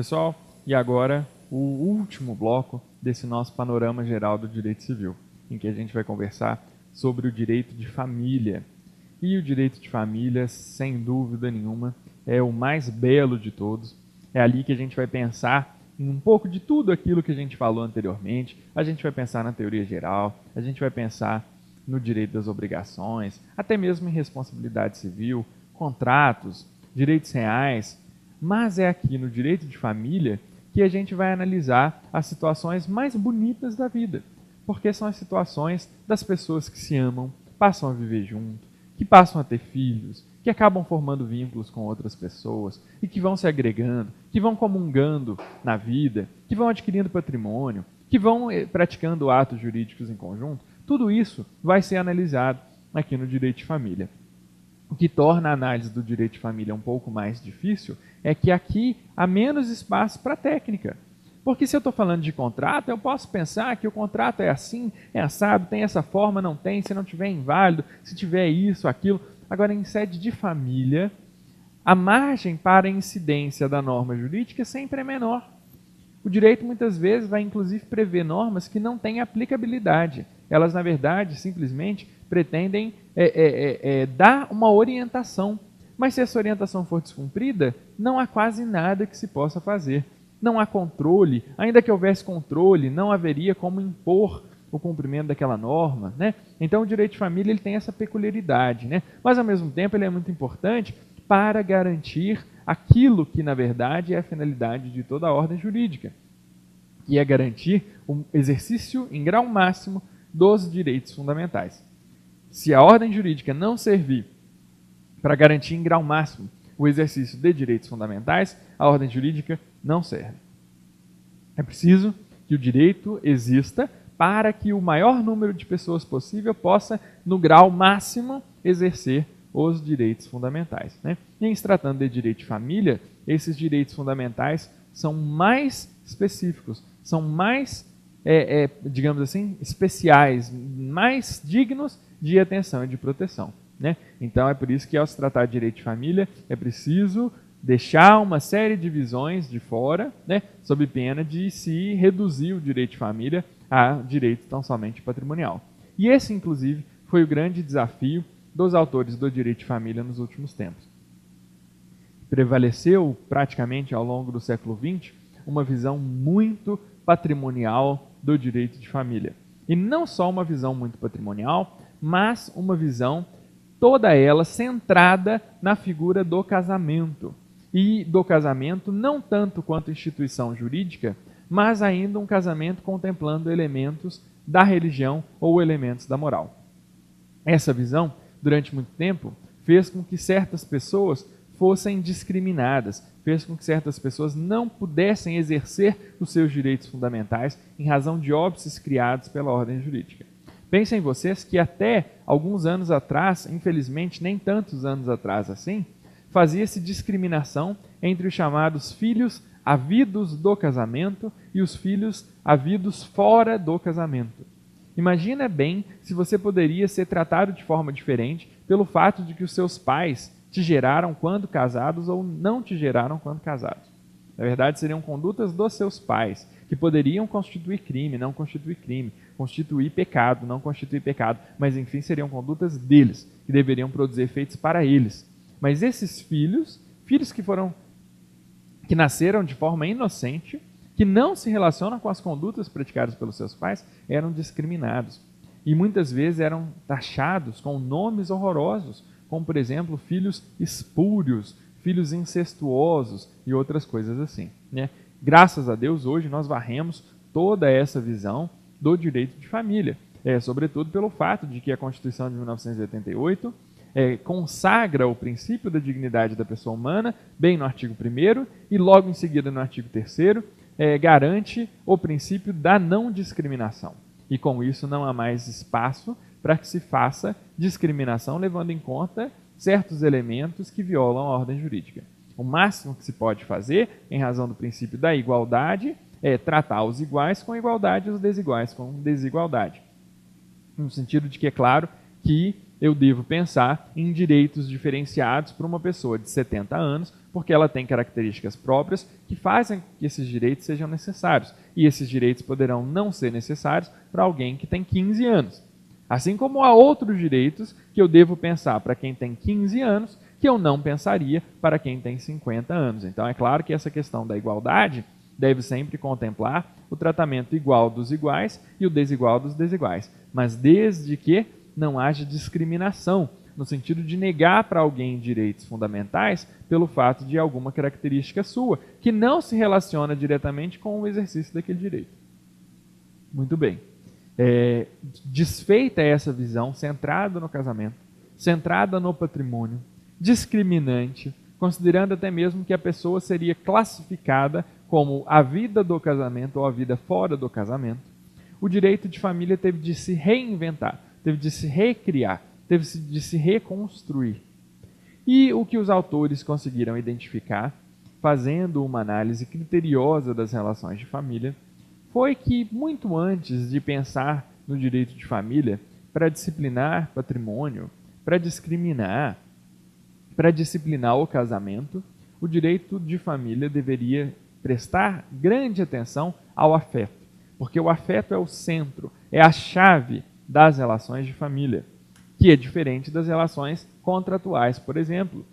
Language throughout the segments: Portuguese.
pessoal, e agora o último bloco desse nosso panorama geral do direito civil, em que a gente vai conversar sobre o direito de família. E o direito de família, sem dúvida nenhuma, é o mais belo de todos. É ali que a gente vai pensar em um pouco de tudo aquilo que a gente falou anteriormente. A gente vai pensar na teoria geral, a gente vai pensar no direito das obrigações, até mesmo em responsabilidade civil, contratos, direitos reais. Mas é aqui no direito de família que a gente vai analisar as situações mais bonitas da vida, porque são as situações das pessoas que se amam, passam a viver junto, que passam a ter filhos, que acabam formando vínculos com outras pessoas e que vão se agregando, que vão comungando na vida, que vão adquirindo patrimônio, que vão praticando atos jurídicos em conjunto. Tudo isso vai ser analisado aqui no direito de família. O que torna a análise do direito de família um pouco mais difícil é que aqui há menos espaço para técnica. Porque se eu estou falando de contrato, eu posso pensar que o contrato é assim, é assado, tem essa forma, não tem, se não tiver é inválido, se tiver isso, aquilo. Agora, em sede de família, a margem para a incidência da norma jurídica sempre é menor. O direito, muitas vezes, vai inclusive prever normas que não têm aplicabilidade. Elas, na verdade, simplesmente pretendem dar uma orientação. Mas se essa orientação for descumprida, não há quase nada que se possa fazer. Não há controle. Ainda que houvesse controle, não haveria como impor o cumprimento daquela norma, né? Então, o direito de família ele tem essa peculiaridade, né? Mas, ao mesmo tempo, ele é muito importante para garantir aquilo que, na verdade, é a finalidade de toda a ordem jurídica, que é garantir o exercício em grau máximo dos direitos fundamentais. Se a ordem jurídica não servir para garantir em grau máximo o exercício de direitos fundamentais, a ordem jurídica não serve. É preciso que o direito exista para que o maior número de pessoas possível possa, no grau máximo, exercer os direitos fundamentais, né? E em se tratando de direito de família, esses direitos fundamentais são mais específicos, são mais, digamos assim, especiais, mais dignos de atenção e de proteção, né? Então é por isso que ao se tratar de direito de família é preciso deixar uma série de visões de fora, né, sob pena de se reduzir o direito de família a direito tão somente patrimonial. E esse, inclusive, foi o grande desafio dos autores do direito de família nos últimos tempos. Prevaleceu praticamente ao longo do século XX uma visão muito patrimonial do direito de família. E não só uma visão muito patrimonial, mas uma visão toda ela centrada na figura do casamento. E do casamento não tanto quanto instituição jurídica, mas ainda um casamento contemplando elementos da religião ou elementos da moral. Essa visão, durante muito tempo, fez com que certas pessoas fossem discriminadas, fez com que certas pessoas não pudessem exercer os seus direitos fundamentais em razão de óbices criados pela ordem jurídica. Pensem vocês que até alguns anos atrás, infelizmente nem tantos anos atrás assim, fazia-se discriminação entre os chamados filhos havidos do casamento e os filhos havidos fora do casamento. Imagina bem se você poderia ser tratado de forma diferente pelo fato de que os seus pais te geraram quando casados ou não te geraram quando casados. Na verdade, seriam condutas dos seus pais, que poderiam constituir crime, não constituir crime, constituir pecado, não constituir pecado, mas enfim, seriam condutas deles, que deveriam produzir efeitos para eles. Mas esses filhos que nasceram de forma inocente, que não se relacionam com as condutas praticadas pelos seus pais, eram discriminados. E muitas vezes eram taxados com nomes horrorosos, como, por exemplo, filhos espúrios, filhos incestuosos e outras coisas assim, né? Graças a Deus, hoje nós varremos toda essa visão do direito de família, sobretudo pelo fato de que a Constituição de 1988 consagra o princípio da dignidade da pessoa humana, bem no artigo 1º, e logo em seguida no artigo 3º, garante o princípio da não discriminação. E com isso não há mais espaço para que se faça discriminação levando em conta certos elementos que violam a ordem jurídica. O máximo que se pode fazer, em razão do princípio da igualdade, é tratar os iguais com igualdade e os desiguais com desigualdade. No sentido de que é claro que eu devo pensar em direitos diferenciados para uma pessoa de 70 anos, porque ela tem características próprias que fazem que esses direitos sejam necessários. E esses direitos poderão não ser necessários para alguém que tem 15 anos. Assim como há outros direitos que eu devo pensar para quem tem 15 anos, que eu não pensaria para quem tem 50 anos. Então é claro que essa questão da igualdade deve sempre contemplar o tratamento igual dos iguais e o desigual dos desiguais, mas desde que não haja discriminação, no sentido de negar para alguém direitos fundamentais pelo fato de alguma característica sua, que não se relaciona diretamente com o exercício daquele direito. Muito bem. Desfeita essa visão centrada no casamento, centrada no patrimônio, discriminante, considerando até mesmo que a pessoa seria classificada como a vida do casamento ou a vida fora do casamento, o direito de família teve de se reinventar, teve de se recriar, teve de se reconstruir. E o que os autores conseguiram identificar, fazendo uma análise criteriosa das relações de família, foi que muito antes de pensar no direito de família para disciplinar patrimônio, para discriminar, para disciplinar o casamento, o direito de família deveria prestar grande atenção ao afeto, porque o afeto é o centro, é a chave das relações de família, que é diferente das relações contratuais, por exemplo.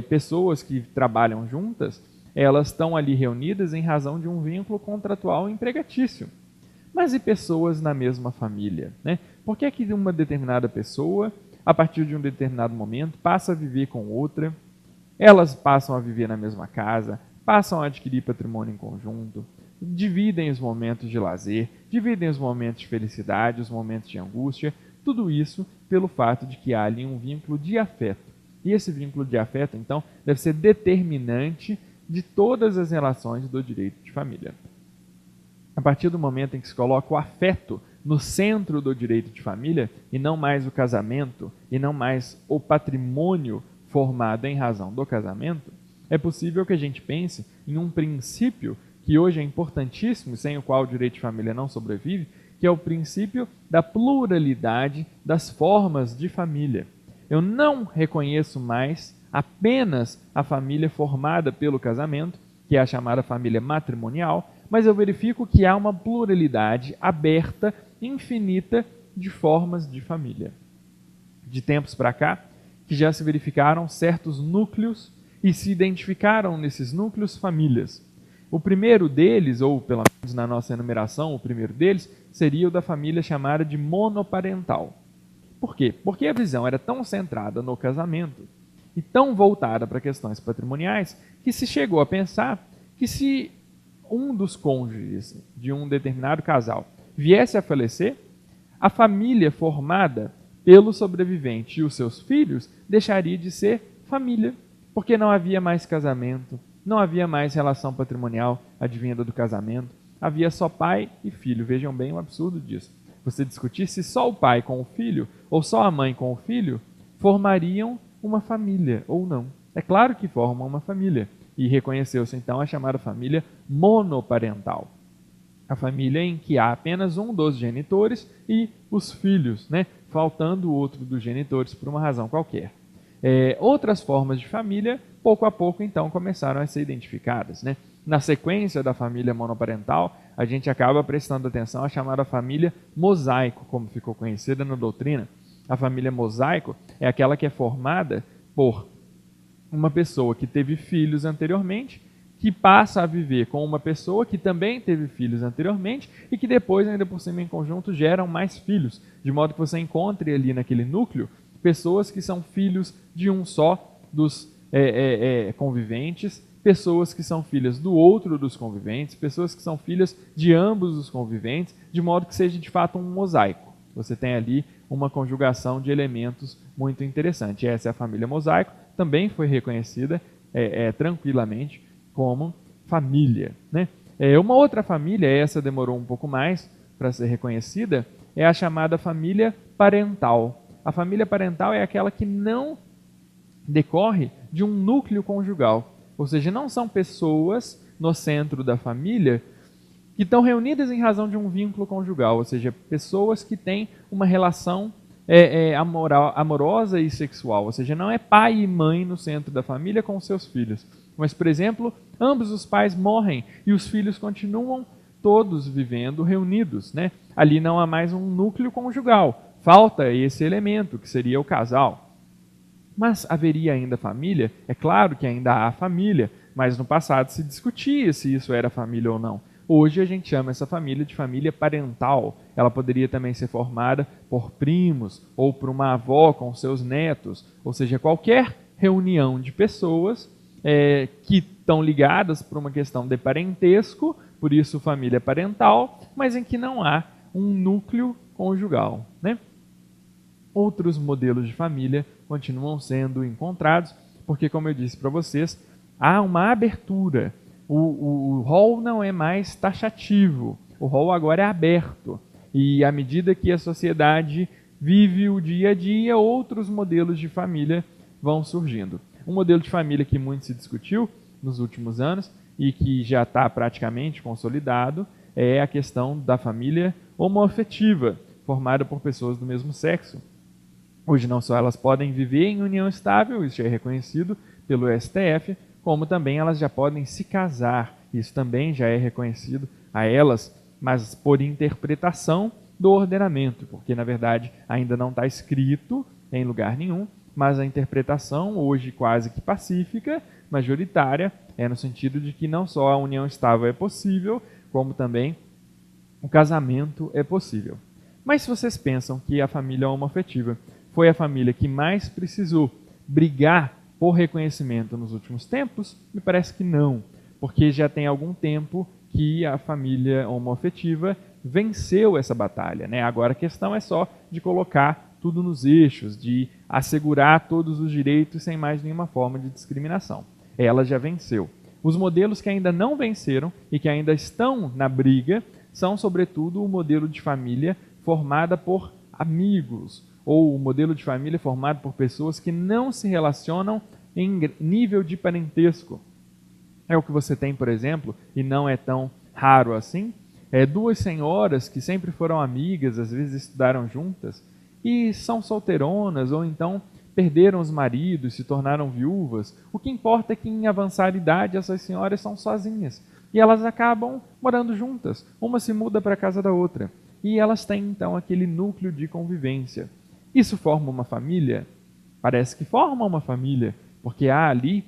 Pessoas que trabalham juntas, elas estão ali reunidas em razão de um vínculo contratual empregatício. Mas e pessoas na mesma família? Por que é que uma determinada pessoa, a partir de um determinado momento, passa a viver com outra, elas passam a viver na mesma casa, passam a adquirir patrimônio em conjunto, dividem os momentos de lazer, dividem os momentos de felicidade, os momentos de angústia, tudo isso pelo fato de que há ali um vínculo de afeto. E esse vínculo de afeto, então, deve ser determinante de todas as relações do direito de família. A partir do momento em que se coloca o afeto no centro do direito de família, e não mais o casamento, e não mais o patrimônio formado em razão do casamento, é possível que a gente pense em um princípio que hoje é importantíssimo, sem o qual o direito de família não sobrevive, que é o princípio da pluralidade das formas de família. Eu não reconheço mais apenas a família formada pelo casamento, que é a chamada família matrimonial, mas eu verifico que há uma pluralidade aberta, infinita, de formas de família. De tempos para cá, que já se verificaram certos núcleos e se identificaram nesses núcleos famílias. O primeiro deles, ou pelo menos na nossa enumeração, o primeiro deles, seria o da família chamada de monoparental. Por quê? Porque a visão era tão centrada no casamento e tão voltada para questões patrimoniais que se chegou a pensar que se um dos cônjuges de um determinado casal viesse a falecer, a família formada pelo sobrevivente e os seus filhos deixaria de ser família, porque não havia mais casamento, não havia mais relação patrimonial advinda do casamento, havia só pai e filho. Vejam bem o absurdo disso. Você discutir se só o pai com o filho ou só a mãe com o filho formariam uma família ou não. É claro que formam uma família. E reconheceu-se então a chamada família monoparental. A família em que há apenas um dos genitores e os filhos, faltando o outro dos genitores por uma razão qualquer. Outras formas de família, pouco a pouco, então, começaram a ser identificadas. Na sequência da família monoparental, a gente acaba prestando atenção à chamada família mosaico, como ficou conhecida na doutrina. A família mosaico é aquela que é formada por uma pessoa que teve filhos anteriormente, que passa a viver com uma pessoa que também teve filhos anteriormente e que depois, ainda por cima em conjunto, geram mais filhos, de modo que você encontre ali naquele núcleo pessoas que são filhos de um só dos conviventes, pessoas que são filhas do outro dos conviventes, pessoas que são filhas de ambos os conviventes, de modo que seja de fato um mosaico. Você tem ali uma conjugação de elementos muito interessante. Essa é a família mosaico, também foi reconhecida tranquilamente como família. Uma outra família, essa demorou um pouco mais para ser reconhecida, é a chamada família parental. A família parental é aquela que não decorre de um núcleo conjugal, ou seja, não são pessoas no centro da família que estão reunidas em razão de um vínculo conjugal, ou seja, pessoas que têm uma relação amorosa e sexual, ou seja, não é pai e mãe no centro da família com seus filhos. Mas, por exemplo, ambos os pais morrem e os filhos continuam todos vivendo reunidos, né? Ali não há mais um núcleo conjugal, falta esse elemento, que seria o casal. Mas haveria ainda família? É claro que ainda há família, mas no passado se discutia se isso era família ou não. Hoje a gente chama essa família de família parental. Ela poderia também ser formada por primos ou por uma avó com seus netos, ou seja, qualquer reunião de pessoas que estão ligadas por uma questão de parentesco, por isso família parental, mas em que não há um núcleo conjugal, né? Outros modelos de família continuam sendo encontrados, porque, como eu disse para vocês, há uma abertura. O rol não é mais taxativo, o rol agora é aberto. E à medida que a sociedade vive o dia a dia, outros modelos de família vão surgindo. Um modelo de família que muito se discutiu nos últimos anos e que já está praticamente consolidado é a questão da família homoafetiva, formada por pessoas do mesmo sexo. Hoje não só elas podem viver em união estável, isso já é reconhecido pelo STF, como também elas já podem se casar, isso também já é reconhecido a elas, mas por interpretação do ordenamento, porque na verdade ainda não está escrito em lugar nenhum, mas a interpretação, hoje quase que pacífica, majoritária, é no sentido de que não só a união estável é possível, como também o casamento é possível. Mas se vocês pensam que a família homoafetiva foi a família que mais precisou brigar por reconhecimento nos últimos tempos, me parece que não, porque já tem algum tempo que a família homoafetiva venceu essa batalha, né? Agora a questão é só de colocar tudo nos eixos, de assegurar todos os direitos sem mais nenhuma forma de discriminação. Ela já venceu. Os modelos que ainda não venceram e que ainda estão na briga são, sobretudo, o modelo de família formada por amigos, ou o modelo de família formado por pessoas que não se relacionam em nível de parentesco. É o que você tem, por exemplo, e não é tão raro assim, duas senhoras que sempre foram amigas, às vezes estudaram juntas, e são solteironas, ou então perderam os maridos, se tornaram viúvas. O que importa é que em avançada idade essas senhoras são sozinhas, e elas acabam morando juntas, uma se muda para a casa da outra, e elas têm então aquele núcleo de convivência. Isso forma uma família? Parece que forma uma família, porque há ali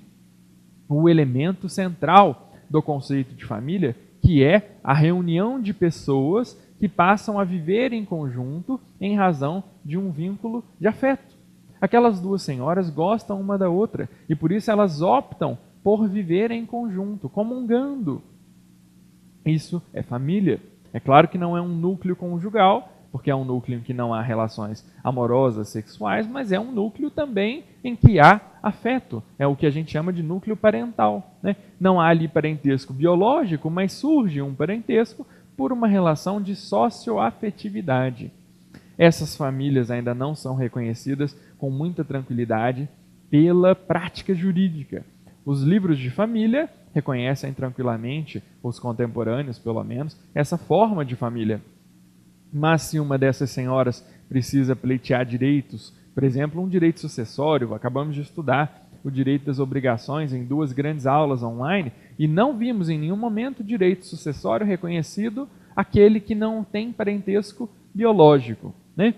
o elemento central do conceito de família, que é a reunião de pessoas que passam a viver em conjunto em razão de um vínculo de afeto. Aquelas duas senhoras gostam uma da outra e por isso elas optam por viver em conjunto, comungando. Isso é família. É claro que não é um núcleo conjugal, porque é um núcleo em que não há relações amorosas, sexuais, mas é um núcleo também em que há afeto. É o que a gente chama de núcleo parental, né? Não há ali parentesco biológico, mas surge um parentesco por uma relação de socioafetividade. Essas famílias ainda não são reconhecidas com muita tranquilidade pela prática jurídica. Os livros de família reconhecem tranquilamente, os contemporâneos pelo menos, essa forma de família. Mas se uma dessas senhoras precisa pleitear direitos, por exemplo, um direito sucessório, acabamos de estudar o direito das obrigações em 2 grandes aulas online e não vimos em nenhum momento direito sucessório reconhecido aquele que não tem parentesco biológico, né?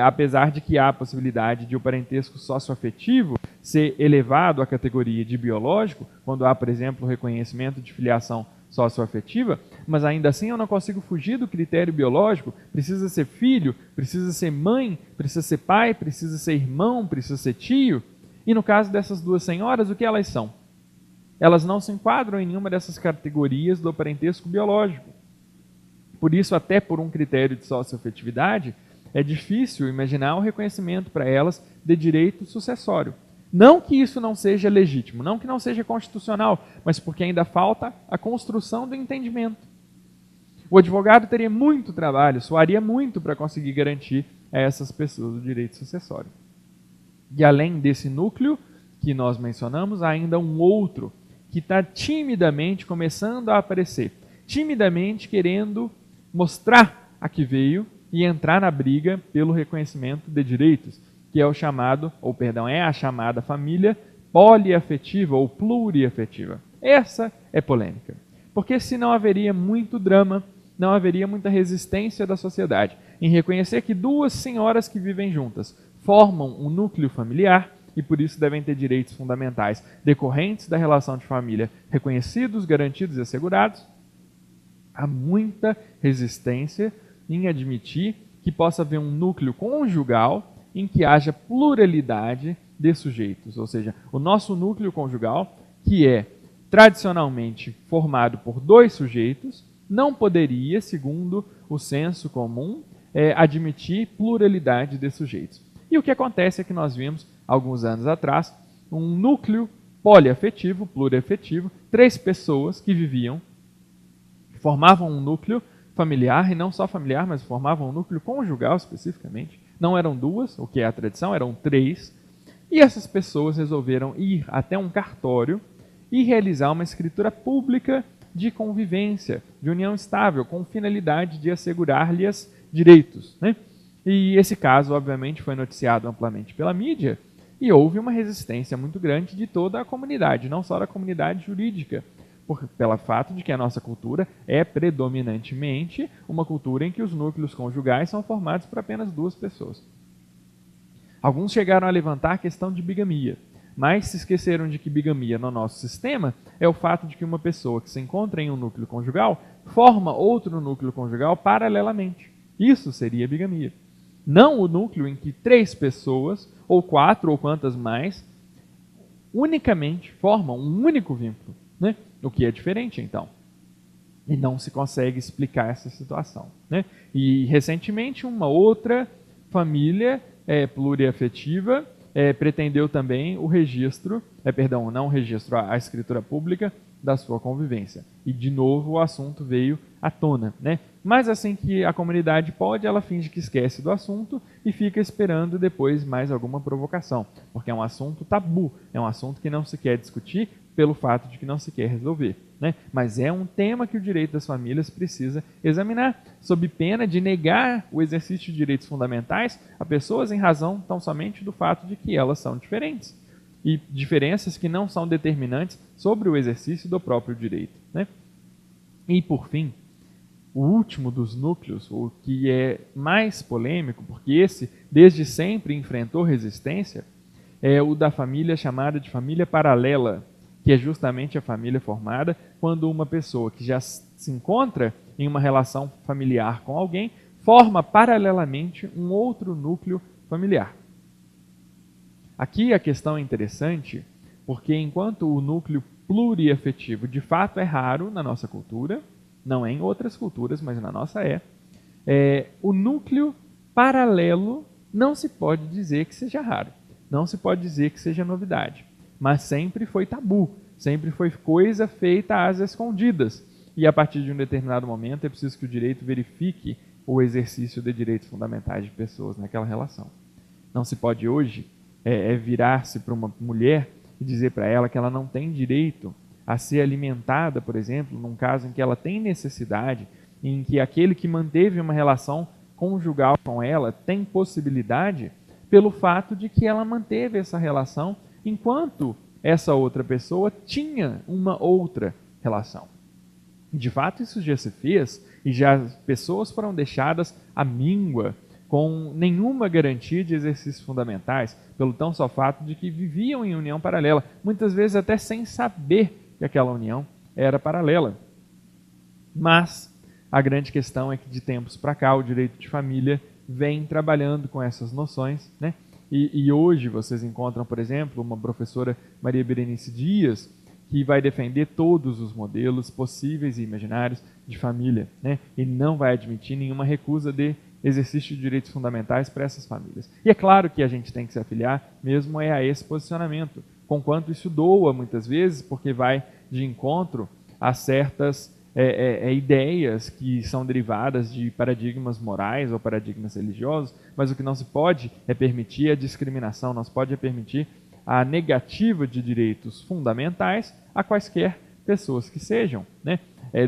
Apesar de que há a possibilidade de o parentesco socioafetivo ser elevado à categoria de biológico, quando há, por exemplo, o reconhecimento de filiação socioafetiva, mas ainda assim eu não consigo fugir do critério biológico. Precisa ser filho, precisa ser mãe, precisa ser pai, precisa ser irmão, precisa ser tio. E no caso dessas duas senhoras, o que elas são? Elas não se enquadram em nenhuma dessas categorias do parentesco biológico. Por isso, até por um critério de socioafetividade, é difícil imaginar o reconhecimento para elas de direito sucessório. Não que isso não seja legítimo, não que não seja constitucional, mas porque ainda falta a construção do entendimento. O advogado teria muito trabalho, suaria muito para conseguir garantir a essas pessoas o direito sucessório. E além desse núcleo que nós mencionamos, há ainda um outro que está timidamente começando a aparecer, timidamente querendo mostrar a que veio e entrar na briga pelo reconhecimento de direitos, que é o chamado, é a chamada família poliafetiva ou pluriafetiva. Essa é polêmica, porque senão haveria muito drama, não haveria muita resistência da sociedade em reconhecer que duas senhoras que vivem juntas formam um núcleo familiar e por isso devem ter direitos fundamentais decorrentes da relação de família reconhecidos, garantidos e assegurados. Há muita resistência em admitir que possa haver um núcleo conjugal em que haja pluralidade de sujeitos, ou seja, o nosso núcleo conjugal, que é tradicionalmente formado por dois sujeitos, não poderia, segundo o senso comum, admitir pluralidade de sujeitos. E o que acontece é que nós vimos, alguns anos atrás, um núcleo poliafetivo, pluriafetivo, 3 pessoas que viviam, formavam um núcleo familiar, e não só familiar, mas formavam um núcleo conjugal especificamente. Não eram 2, o que é a tradição, eram 3. E essas pessoas resolveram ir até um cartório e realizar uma escritura pública de convivência, de união estável, com finalidade de assegurar-lhes direitos, né? E esse caso, obviamente, foi noticiado amplamente pela mídia e houve uma resistência muito grande de toda a comunidade, não só da comunidade jurídica, pelo fato de que a nossa cultura é predominantemente uma cultura em que os núcleos conjugais são formados por apenas 2 pessoas. Alguns chegaram a levantar a questão de bigamia, mas se esqueceram de que bigamia no nosso sistema é o fato de que uma pessoa que se encontra em um núcleo conjugal forma outro núcleo conjugal paralelamente. Isso seria bigamia. Não o núcleo em que 3 pessoas, ou 4, ou quantas mais, unicamente formam um único vínculo, né? O que é diferente, então. E não se consegue explicar essa situação, né? E, recentemente, uma outra família pluriafetiva pretendeu também o registro, não o registro, a escritura pública da sua convivência. E, de novo, o assunto veio à tona, né? Mas assim que a comunidade pode, ela finge que esquece do assunto e fica esperando depois mais alguma provocação, porque é um assunto tabu, é um assunto que não se quer discutir pelo fato de que não se quer resolver, né? Mas é um tema que o direito das famílias precisa examinar, sob pena de negar o exercício de direitos fundamentais a pessoas em razão tão somente do fato de que elas são diferentes, e diferenças que não são determinantes sobre o exercício do próprio direito, né? E, por fim, o último dos núcleos, o que é mais polêmico, porque esse desde sempre enfrentou resistência, é o da família chamada de família paralela, que é justamente a família formada quando uma pessoa que já se encontra em uma relação familiar com alguém forma paralelamente um outro núcleo familiar. Aqui a questão é interessante, porque enquanto o núcleo pluriafetivo de fato é raro na nossa cultura, não é em outras culturas, mas na nossa o núcleo paralelo não se pode dizer que seja raro, não se pode dizer que seja novidade, mas sempre foi tabu, sempre foi coisa feita às escondidas, e a partir de um determinado momento é preciso que o direito verifique o exercício de direitos fundamentais de pessoas naquela relação. Não se pode hoje virar-se para uma mulher e dizer para ela que ela não tem direito a ser alimentada, por exemplo, num caso em que ela tem necessidade, em que aquele que manteve uma relação conjugal com ela tem possibilidade pelo fato de que ela manteve essa relação enquanto essa outra pessoa tinha uma outra relação. De fato, isso já se fez e já pessoas foram deixadas à míngua com nenhuma garantia de exercícios fundamentais, pelo tão só fato de que viviam em união paralela, muitas vezes até sem saber que aquela união era paralela. Mas a grande questão é que de tempos para cá o direito de família vem trabalhando com essas noções, né? E hoje vocês encontram, por exemplo, uma professora, Maria Berenice Dias, que vai defender todos os modelos possíveis e imaginários de família, né? E não vai admitir nenhuma recusa de exercício de direitos fundamentais para essas famílias. E é claro que a gente tem que se afiliar mesmo a esse posicionamento, conquanto isso doa muitas vezes, porque vai de encontro a certas ideias que são derivadas de paradigmas morais ou paradigmas religiosos, mas o que não se pode é permitir a discriminação, não se pode permitir a negativa de direitos fundamentais a quaisquer pessoas que sejam, né?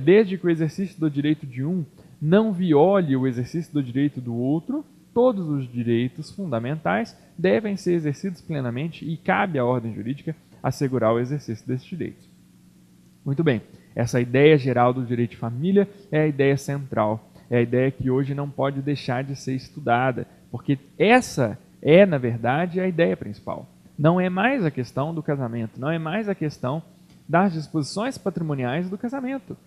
Desde que o exercício do direito de um não viole o exercício do direito do outro, todos os direitos fundamentais devem ser exercidos plenamente e cabe à ordem jurídica assegurar o exercício desses direitos. Muito bem, essa ideia geral do direito de família é a ideia central, é a ideia que hoje não pode deixar de ser estudada, porque essa é, na verdade, a ideia principal. Não é mais a questão do casamento, não é mais a questão das disposições patrimoniais do casamento.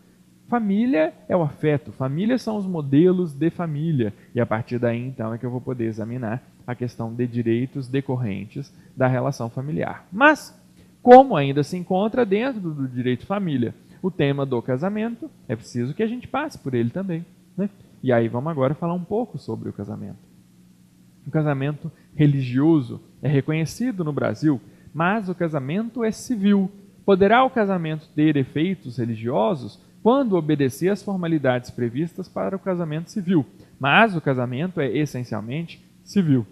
Família é o afeto, família são os modelos de família, e a partir daí, então, é que eu vou poder examinar a questão de direitos decorrentes da relação familiar. Mas, como ainda se encontra dentro do direito de família o tema do casamento, é preciso que a gente passe por ele também, né? E aí vamos agora falar um pouco sobre o casamento. O casamento religioso é reconhecido no Brasil, mas o casamento é civil. Poderá o casamento ter efeitos religiosos quando obedecer às formalidades previstas para o casamento civil, mas o casamento é essencialmente civil.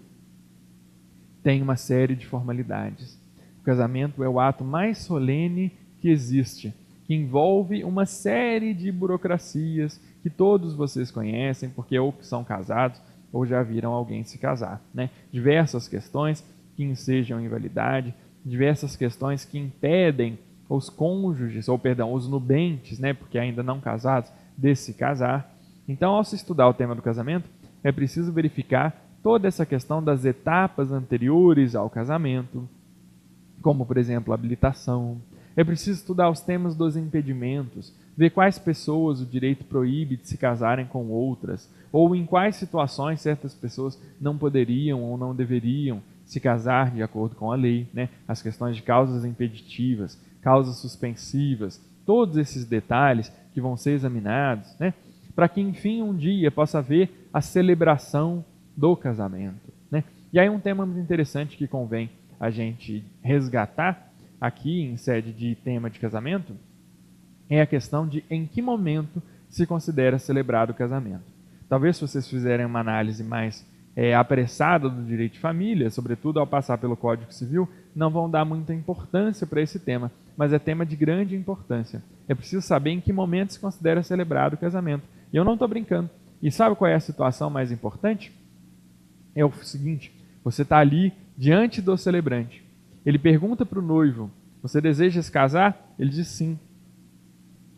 Tem uma série de formalidades. O casamento é o ato mais solene que existe, que envolve uma série de burocracias que todos vocês conhecem, porque ou são casados ou já viram alguém se casar, né? Diversas questões que ensejam invalidade, diversas questões que impedem os cônjuges, ou perdão, os nubentes, né, porque ainda não casados, de se casar. Então, ao se estudar o tema do casamento, é preciso verificar toda essa questão das etapas anteriores ao casamento, como, por exemplo, a habilitação. É preciso estudar os temas dos impedimentos, ver quais pessoas o direito proíbe de se casarem com outras, ou em quais situações certas pessoas não poderiam ou não deveriam se casar de acordo com a lei, né? As questões de causas impeditivas, causas suspensivas, todos esses detalhes que vão ser examinados, né? Para que, enfim, um dia possa haver a celebração do casamento, né? E aí um tema muito interessante que convém a gente resgatar aqui em sede de tema de casamento é a questão de em que momento se considera celebrado o casamento. Talvez se vocês fizerem uma análise mais apressada do direito de família, sobretudo ao passar pelo Código Civil, não vão dar muita importância para esse tema, mas é tema de grande importância. É preciso saber em que momento se considera celebrado o casamento. E eu não estou brincando. E sabe qual é a situação mais importante? É o seguinte, você está ali diante do celebrante. Ele pergunta para o noivo, você deseja se casar? Ele diz sim.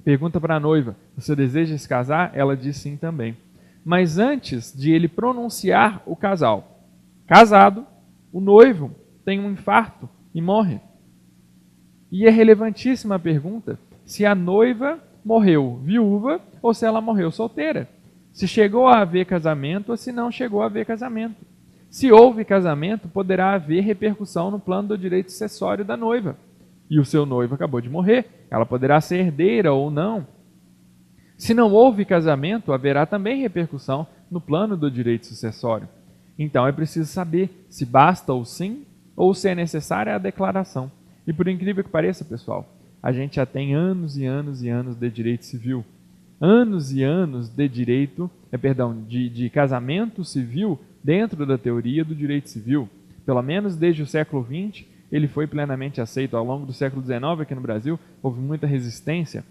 Pergunta para a noiva, você deseja se casar? Ela diz sim também. Mas antes de ele pronunciar o casal, casado, o noivo tem um infarto e morre. E é relevantíssima a pergunta se a noiva morreu viúva ou se ela morreu solteira. Se chegou a haver casamento ou se não chegou a haver casamento. Se houve casamento, poderá haver repercussão no plano do direito sucessório da noiva. E o seu noivo acabou de morrer, ela poderá ser herdeira ou não. Se não houve casamento, haverá também repercussão no plano do direito sucessório. Então é preciso saber se basta o sim ou se é necessária a declaração. E por incrível que pareça, pessoal, a gente já tem anos e anos e anos de direito civil. Anos e anos de direito, de casamento civil dentro da teoria do direito civil. Pelo menos desde o século XX, ele foi plenamente aceito. Ao longo do século XIX, aqui no Brasil, houve muita resistência,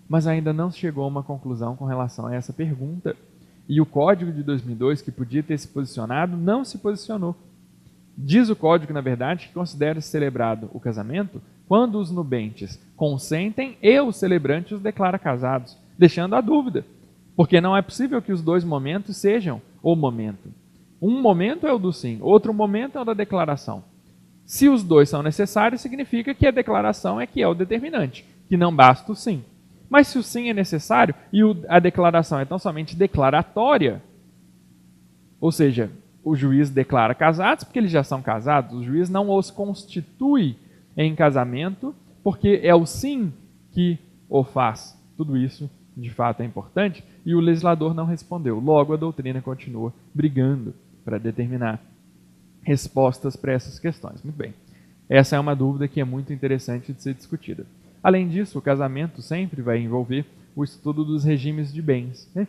mas ainda não chegou a uma conclusão com relação a essa pergunta. E o Código de 2002, que podia ter se posicionado, não se posicionou. Diz o Código, na verdade, que considera-se celebrado o casamento quando os nubentes consentem e o celebrante os declara casados, deixando a dúvida, porque não é possível que os dois momentos sejam o momento. Um momento é o do sim, outro momento é o da declaração. Se os dois são necessários, significa que a declaração é que é o determinante, que não basta o sim. Mas se o sim é necessário e a declaração é tão somente declaratória, ou seja, o juiz declara casados porque eles já são casados, o juiz não os constitui em casamento porque é o sim que o faz. Tudo isso, de fato, é importante e o legislador não respondeu. Logo, a doutrina continua brigando para determinar respostas para essas questões. Muito bem. Essa é uma dúvida que é muito interessante de ser discutida. Além disso, o casamento sempre vai envolver o estudo dos regimes de bens, né?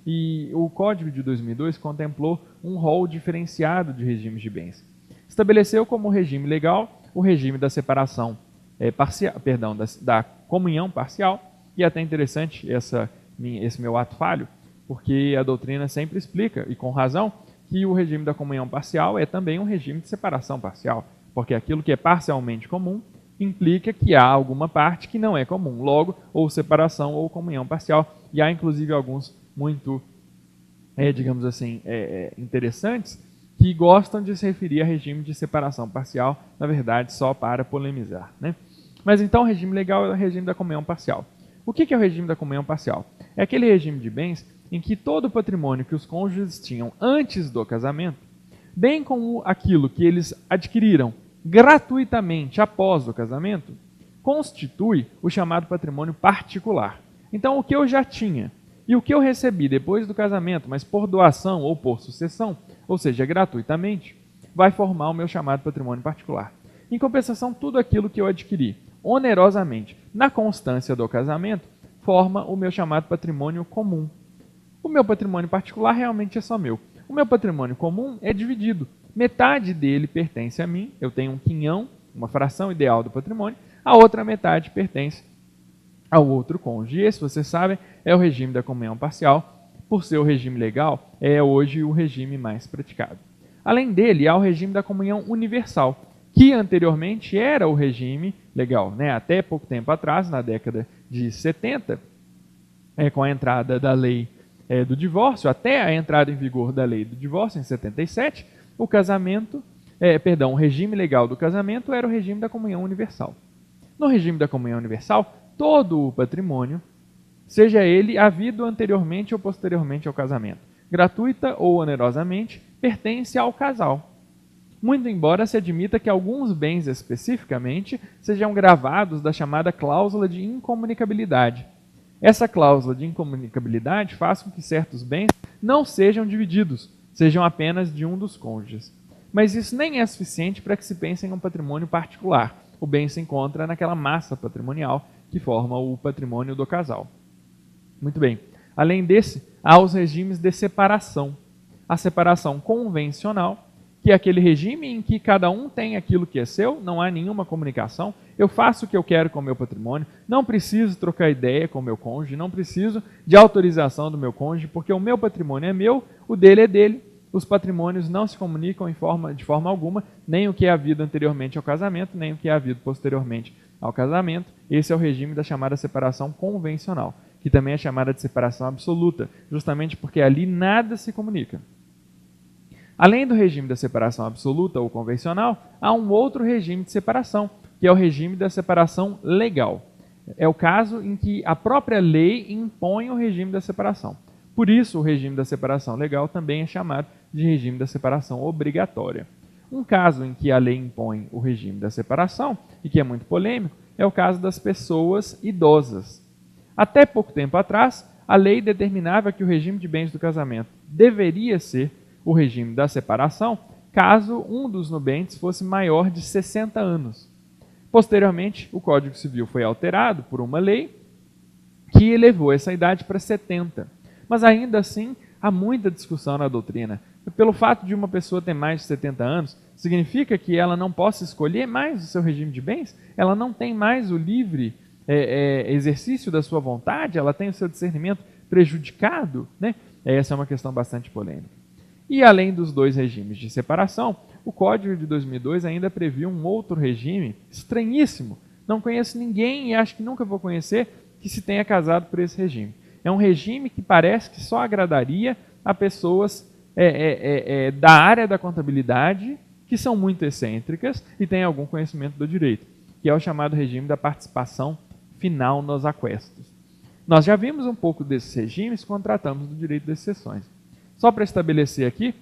E o Código de 2002 contemplou um rol diferenciado de regimes de bens. Estabeleceu como regime legal o regime da separação parcial, da comunhão parcial, e é até interessante esse meu ato falho? Porque a doutrina sempre explica, e com razão, que o regime da comunhão parcial é também um regime de separação parcial, porque aquilo que é parcialmente comum implica que há alguma parte que não é comum, logo, ou separação ou comunhão parcial, e há inclusive alguns muito, digamos assim, interessantes, que gostam de se referir a regime de separação parcial, na verdade, só para polemizar, né? Mas então o regime legal é o regime da comunhão parcial. O que é o regime da comunhão parcial? É aquele regime de bens em que todo o patrimônio que os cônjuges tinham antes do casamento, bem como aquilo que eles adquiriram gratuitamente após o casamento, constitui o chamado patrimônio particular. Então, o que eu já tinha e o que eu recebi depois do casamento, mas por doação ou por sucessão, ou seja, gratuitamente, vai formar o meu chamado patrimônio particular. Em compensação, tudo aquilo que eu adquiri onerosamente na constância do casamento forma o meu chamado patrimônio comum. O meu patrimônio particular realmente é só meu. O meu patrimônio comum é dividido. Metade dele pertence a mim, eu tenho um quinhão, uma fração ideal do patrimônio, a outra metade pertence ao outro cônjuge. E esse, vocês sabem, é o regime da comunhão parcial. Por ser o regime legal, é hoje o regime mais praticado. Além dele, há o regime da comunhão universal, que anteriormente era o regime legal, né? Até pouco tempo atrás, na década de 70, com a entrada da lei do divórcio, até a entrada em vigor da lei do divórcio, em 77, o regime legal do casamento era o regime da comunhão universal. No regime da comunhão universal, todo o patrimônio, seja ele havido anteriormente ou posteriormente ao casamento, gratuita ou onerosamente, pertence ao casal. Muito embora se admita que alguns bens especificamente sejam gravados da chamada cláusula de incomunicabilidade. Essa cláusula de incomunicabilidade faz com que certos bens não sejam divididos, sejam apenas de um dos cônjuges. Mas isso nem é suficiente para que se pense em um patrimônio particular. O bem se encontra naquela massa patrimonial que forma o patrimônio do casal. Muito bem. Além desse, há os regimes de separação. A separação convencional, que é aquele regime em que cada um tem aquilo que é seu, não há nenhuma comunicação, eu faço o que eu quero com o meu patrimônio, não preciso trocar ideia com o meu cônjuge, não preciso de autorização do meu cônjuge, porque o meu patrimônio é meu, o dele é dele, os patrimônios não se comunicam de forma alguma, nem o que é havido anteriormente ao casamento, nem o que é havido posteriormente ao casamento. Esse é o regime da chamada separação convencional, que também é chamada de separação absoluta, justamente porque ali nada se comunica. Além do regime da separação absoluta ou convencional, há um outro regime de separação, que é o regime da separação legal. É o caso em que a própria lei impõe o regime da separação. Por isso, o regime da separação legal também é chamado de regime da separação obrigatória. Um caso em que a lei impõe o regime da separação, e que é muito polêmico, é o caso das pessoas idosas. Até pouco tempo atrás, a lei determinava que o regime de bens do casamento deveria ser o regime da separação, caso um dos nubentes fosse maior de 60 anos. Posteriormente, o Código Civil foi alterado por uma lei que elevou essa idade para 70. Mas ainda assim, há muita discussão na doutrina. Pelo fato de uma pessoa ter mais de 70 anos, significa que ela não possa escolher mais o seu regime de bens? Ela não tem mais o livre exercício da sua vontade? Ela tem o seu discernimento prejudicado? Né? Essa é uma questão bastante polêmica. E além dos dois regimes de separação, o Código de 2002 ainda previu um outro regime estranhíssimo. Não conheço ninguém e acho que nunca vou conhecer que se tenha casado por esse regime. É um regime que parece que só agradaria a pessoas da área da contabilidade que são muito excêntricas e têm algum conhecimento do direito, que é o chamado regime da participação final nos aquestos. Nós já vimos um pouco desses regimes quando tratamos do direito das sucessões. Só para estabelecer aqui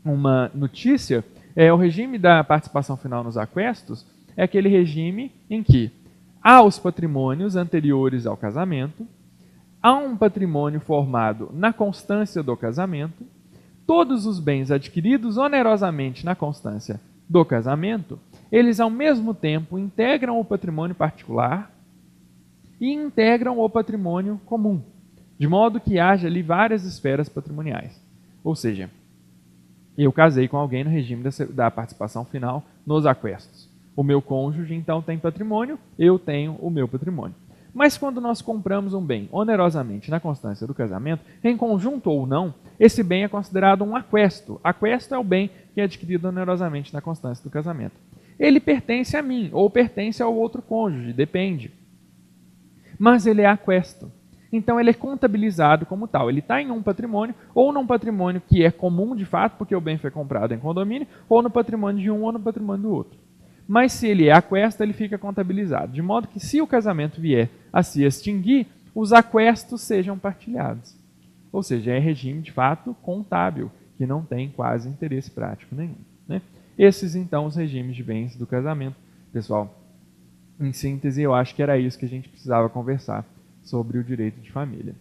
uma notícia, o regime da participação final nos aquestos é aquele regime em que há os patrimônios anteriores ao casamento, há um patrimônio formado na constância do casamento, todos os bens adquiridos onerosamente na constância do casamento, eles ao mesmo tempo integram o patrimônio particular e integram o patrimônio comum, de modo que haja ali várias esferas patrimoniais. Ou seja, eu casei com alguém no regime da participação final nos aquestos. O meu cônjuge, então, tem patrimônio, eu tenho o meu patrimônio. Mas quando nós compramos um bem onerosamente na constância do casamento, em conjunto ou não, esse bem é considerado um aquesto. Aquesto é o bem que é adquirido onerosamente na constância do casamento. Ele pertence a mim ou pertence ao outro cônjuge, depende. Mas ele é aquesto. Então ele é contabilizado como tal. Ele está em um patrimônio, ou num patrimônio que é comum de fato, porque o bem foi comprado em condomínio, ou no patrimônio de um ou no patrimônio do outro. Mas se ele é aquesto, ele fica contabilizado. De modo que se o casamento vier a se extinguir, os aquestos sejam partilhados. Ou seja, é regime de fato contábil, que não tem quase interesse prático nenhum. Né? Esses então os regimes de bens do casamento. Pessoal, em síntese, eu acho que era isso que a gente precisava conversar sobre o direito de família.